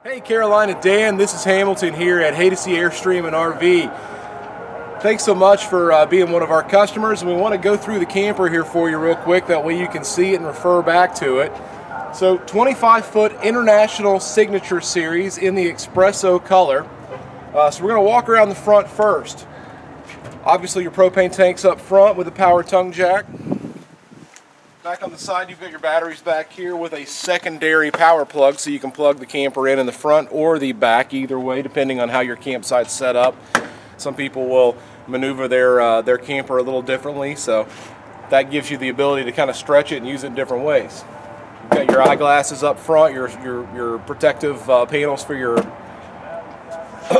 Hey Carolina, Dan, this is Hamilton here at Haydocy Airstream RV. Thanks so much for being one of our customers, and we want to go through the camper here for you real quick, that way you can see it and refer back to it. So 25-foot International Signature Series in the Espresso color. So we're going to walk around the front first. Obviously your propane tank's up front with a power tongue jack. Back on the side, you've got your batteries back here with a secondary power plug, so you can plug the camper in the front or the back, either way, depending on how your campsite's set up. Some people will maneuver their camper a little differently, so that gives you the ability to kind of stretch it and use it in different ways. You've got your eyeglasses up front, your protective panels for your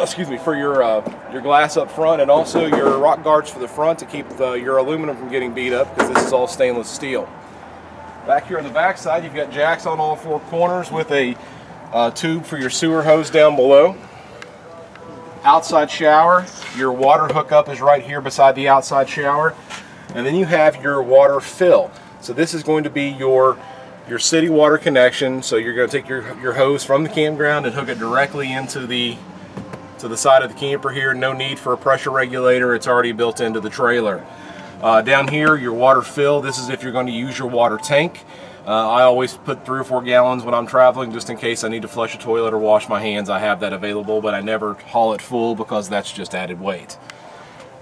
excuse me, for your glass up front, and also your rock guards for the front to keep your aluminum from getting beat up, because this is all stainless steel. Back here on the back side, you've got jacks on all four corners with a tube for your sewer hose down below. Outside shower, your water hookup is right here beside the outside shower, and then you have your water fill. So this is going to be your city water connection. So you're going to take your hose from the campground and hook it directly into the side of the camper here. No need for a pressure regulator, it's already built into the trailer. Down here, your water fill, this is if you're going to use your water tank. I always put 3 or 4 gallons when I'm traveling, just in case I need to flush a toilet or wash my hands. I have that available, but I never haul it full because that's just added weight.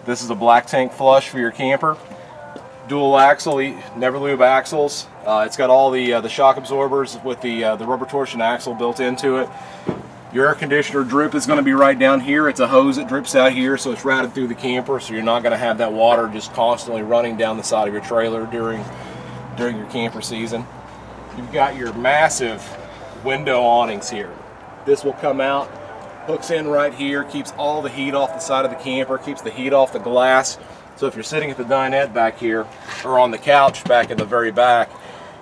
This is a black tank flush for your camper. Dual axle, never lube axles. It's got all the shock absorbers with the rubber torsion axle built into it. Your air conditioner drip is going to be right down here. It's a hose that drips out here, so it's routed through the camper, so you're not going to have that water just constantly running down the side of your trailer during your camper season. You've got your massive window awnings here. This will come out, hooks in right here, keeps all the heat off the side of the camper, keeps the heat off the glass. So if you're sitting at the dinette back here, or on the couch back in the very back,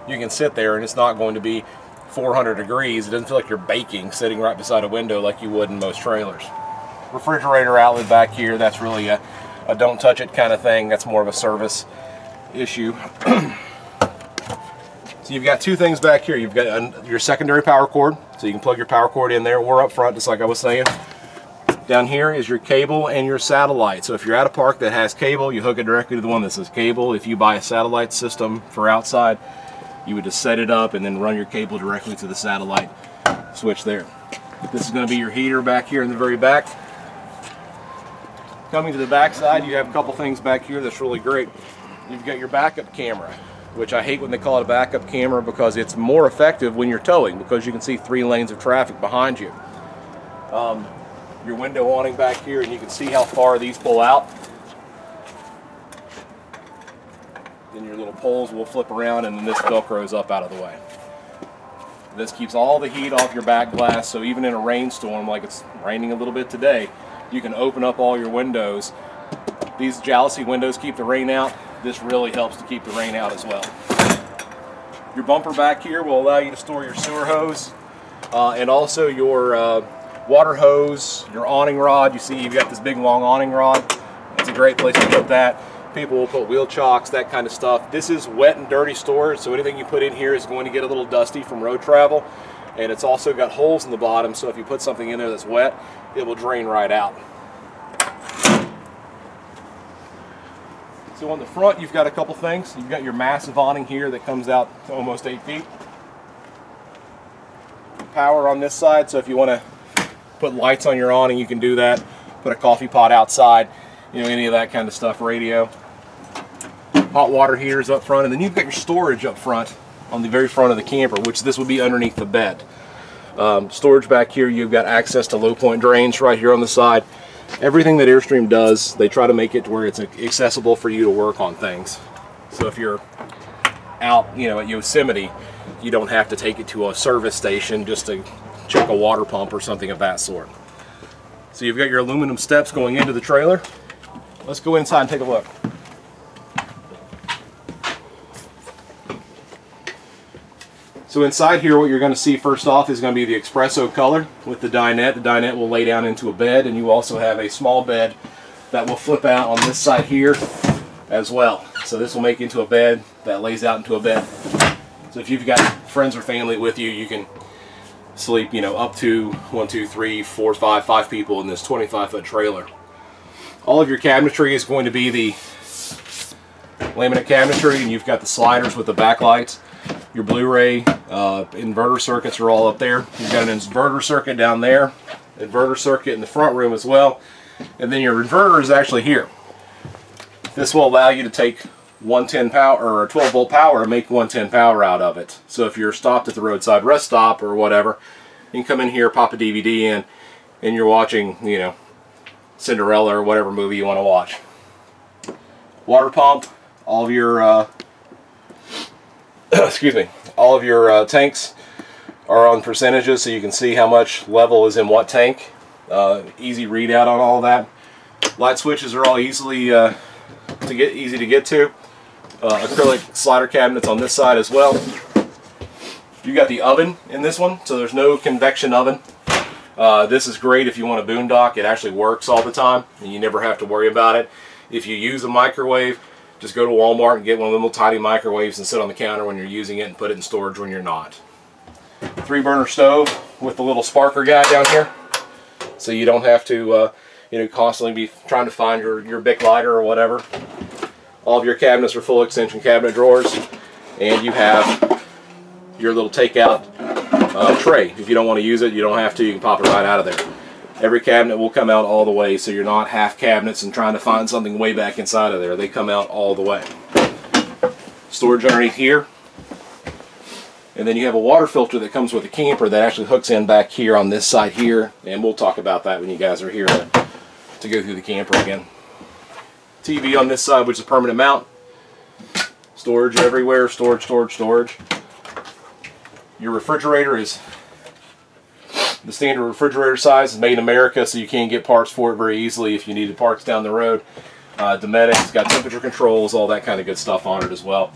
you can sit there and it's not going to be 400 degrees. It doesn't feel like you're baking sitting right beside a window like you would in most trailers. Refrigerator outlet back here, that's really a don't touch it kind of thing. That's more of a service issue. So you've got 2 things back here. You've got your secondary power cord, so you can plug your power cord in there or up front, just like I was saying. Down here is your cable and your satellite. So if you're at a park that has cable, you hook it directly to the one that says cable. If you buy a satellite system for outside, you would just set it up and then run your cable directly to the satellite switch there. This is going to be your heater back here in the very back. Coming to the back side, you have a couple things back here that's really great. You've got your backup camera, which I hate when they call it a backup camera because it's more effective when you're towing, because you can see 3 lanes of traffic behind you. Your window awning back here, and you can see how far these pull out. Then your little poles will flip around, and then this velcros up out of the way. This keeps all the heat off your back glass, so even in a rainstorm, like it's raining a little bit today, you can open up all your windows. These jalousie windows keep the rain out. This really helps to keep the rain out as well. Your bumper back here will allow you to store your sewer hose and also your water hose, your awning rod. You see you've got this big long awning rod. It's a great place to put that. People will put wheel chocks, that kind of stuff. This is wet and dirty storage, so anything you put in here is going to get a little dusty from road travel. And it's also got holes in the bottom, so if you put something in there that's wet, it will drain right out. So on the front, you've got a couple things. You've got your massive awning here that comes out to almost 8 feet. Power on this side, so if you want to put lights on your awning, you can do that. Put a coffee pot outside. You know, any of that kind of stuff, radio. Hot water heaters up front, and then you've got your storage up front on the very front of the camper, which this would be underneath the bed. Storage back here, you've got access to low point drains right here on the side. Everything that Airstream does, they try to make it to where it's accessible for you to work on things. So if you're out, you know, at Yosemite, you don't have to take it to a service station just to check a water pump or something of that sort. So you've got your aluminum steps going into the trailer. Let's go inside and take a look. So inside here, what you're going to see first off is going to be the espresso color with the dinette. The dinette will lay down into a bed, and you also have a small bed that will flip out on this side here as well. So this will make into a bed that lays out into a bed. So if you've got friends or family with you, you can sleep, you know, up to 1, 2, 3, 4, 5 people in this 25-foot trailer. All of your cabinetry is going to be the laminate cabinetry, and you've got the sliders with the backlights. Your Blu-ray inverter circuits are all up there. You've got an inverter circuit down there, inverter circuit in the front room as well, and then your inverter is actually here. This will allow you to take 110 power or 12 volt power and make 110 power out of it. So if you're stopped at the roadside rest stop or whatever, you can come in here, pop a DVD in, and you're watching, you know, Cinderella or whatever movie you want to watch. Water pump, all of your excuse me, all of your tanks are on percentages, so you can see how much level is in what tank. Easy readout on all of that. Light switches are all easy to get to. Acrylic slider cabinets on this side as well. You got the oven in this one, so there's no convection oven. This is great if you want a boondock. It actually works all the time, and you never have to worry about it. If you use a microwave, just go to Walmart and get one of the little tiny microwaves and sit on the counter when you're using it and put it in storage when you're not. 3-burner stove with the little sparker guy down here, so you don't have to you know, constantly be trying to find your Bic lighter or whatever. All of your cabinets are full extension cabinet drawers, and you have your little takeout tray. If you don't want to use it, you don't have to. You can pop it right out of there. Every cabinet will come out all the way, so you're not half cabinets and trying to find something way back inside of there. They come out all the way. Storage underneath here. And then you have a water filter that comes with the camper that actually hooks in back here on this side here, and we'll talk about that when you guys are here to go through the camper again. TV on this side, which is a permanent mount. Storage everywhere, storage, storage, storage. Your refrigerator is the standard refrigerator size, is made in America, so you can get parts for it very easily if you needed parts down the road. Dometic, it's got temperature controls, all that kind of good stuff on it as well.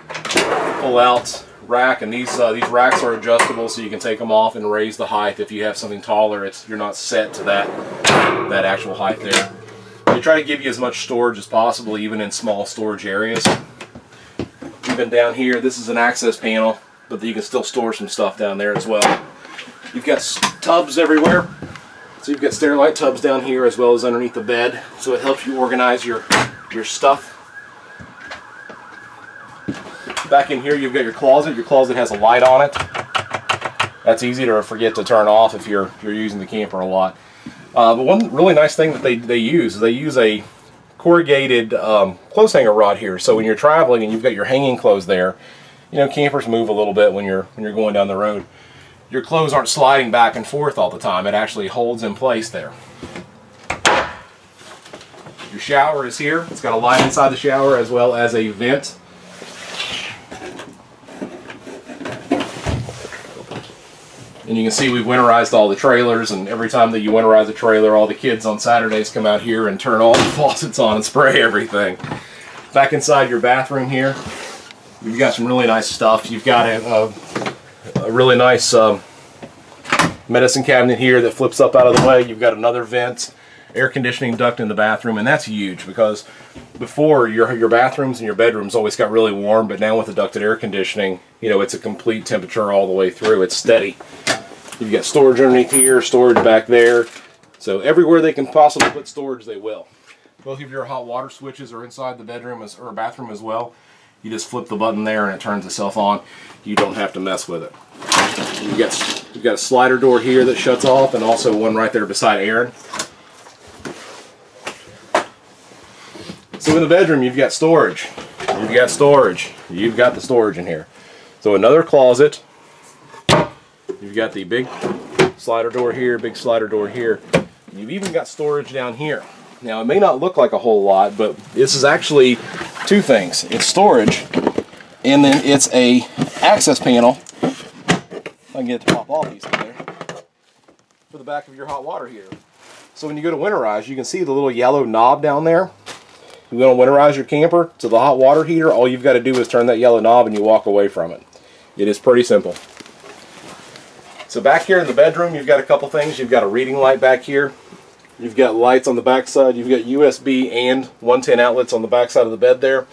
Pull out rack, and these racks are adjustable, so you can take them off and raise the height. If you have something taller, you're not set to that actual height there. They try to give you as much storage as possible, even in small storage areas. Even down here, this is an access panel, but you can still store some stuff down there as well. You've got tubs everywhere, so you've got Sterilite tubs down here as well as underneath the bed, so it helps you organize your stuff. Back in here, you've got your closet. Your closet has a light on it. That's easy to forget to turn off if you're using the camper a lot. But one really nice thing that they use is they use a corrugated clothes hanger rod here. So when you're traveling and you've got your hanging clothes there, you know, campers move a little bit when you're going down the road. Your clothes aren't sliding back and forth all the time. It actually holds in place there. Your shower is here. It's got a light inside the shower as well as a vent. And you can see we've winterized all the trailers, and every time that you winterize a trailer, all the kids on Saturdays come out here and turn all the faucets on and spray everything. Back inside your bathroom here, you've got some really nice stuff. You've got a really nice medicine cabinet here that flips up out of the way. You've got another vent, air conditioning duct in the bathroom, and that's huge because before your bathrooms and your bedrooms always got really warm, but now with the ducted air conditioning, you know, it's a complete temperature all the way through. It's steady. You've got storage underneath here, storage back there. So everywhere they can possibly put storage, they will. Both of your hot water switches are inside the bedroom or bathroom as well. You just flip the button there and it turns itself on. You don't have to mess with it. You've got a slider door here that shuts off, and also one right there beside Aaron. So in the bedroom, you've got storage. You've got storage. You've got the storage in here. So another closet. You've got the big slider door here, big slider door here. You've even got storage down here. Now, it may not look like a whole lot, but this is actually two things. It's storage, and then it's a access panel. If I can get it to pop off easily there. For the back of your hot water heater. So when you go to winterize, you can see the little yellow knob down there. You're going to winterize your camper to the hot water heater. All you've got to do is turn that yellow knob and you walk away from it. It is pretty simple. So back here in the bedroom, you've got a couple things. You've got a reading light back here. You've got lights on the back side. You've got USB and 110 outlets on the back side of the bed there.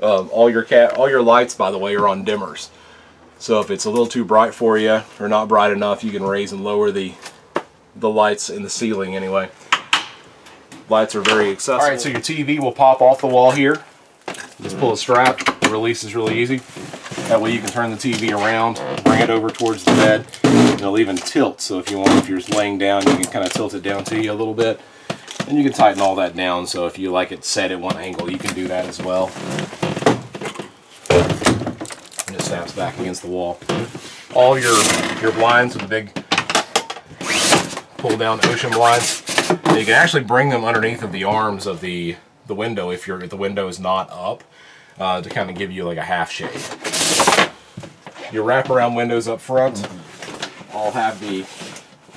All your lights, by the way, are on dimmers. So if it's a little too bright for you or not bright enough, you can raise and lower the lights in the ceiling anyway. Lights are very accessible. Alright, so your TV will pop off the wall here. Just pull a strap. The release is really easy. That way you can turn the TV around, bring it over towards the bed, and it'll even tilt. So if you're laying down, you can kind of tilt it down to you a little bit. And you can tighten all that down, so if you like it set at one angle, you can do that as well. And it snaps back against the wall. All your blinds with the big pull down ocean blinds, you can actually bring them underneath of the arms of the window if the window is not up, to kind of give you like a half shade. Your wraparound windows up front all have the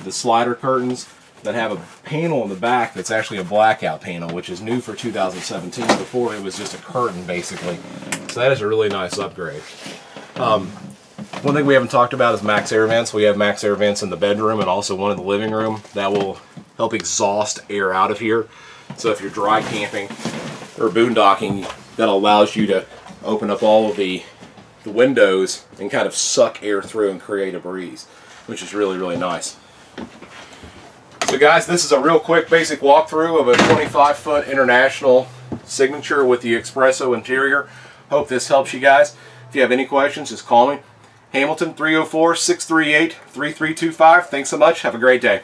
slider curtains that have a panel in the back that's actually a blackout panel, which is new for 2017. Before it was just a curtain basically. So that is a really nice upgrade. One thing we haven't talked about is max air vents. We have max air vents in the bedroom and also one in the living room that will help exhaust air out of here. So if you're dry camping or boondocking, that allows you to open up all of the windows and kind of suck air through and create a breeze, which is really, really nice. So guys, this is a real quick basic walkthrough of a 25-foot International Signature with the espresso interior. Hope this helps you guys. If you have any questions, just call me. Hamilton, 304-638-3325. Thanks so much. Have a great day.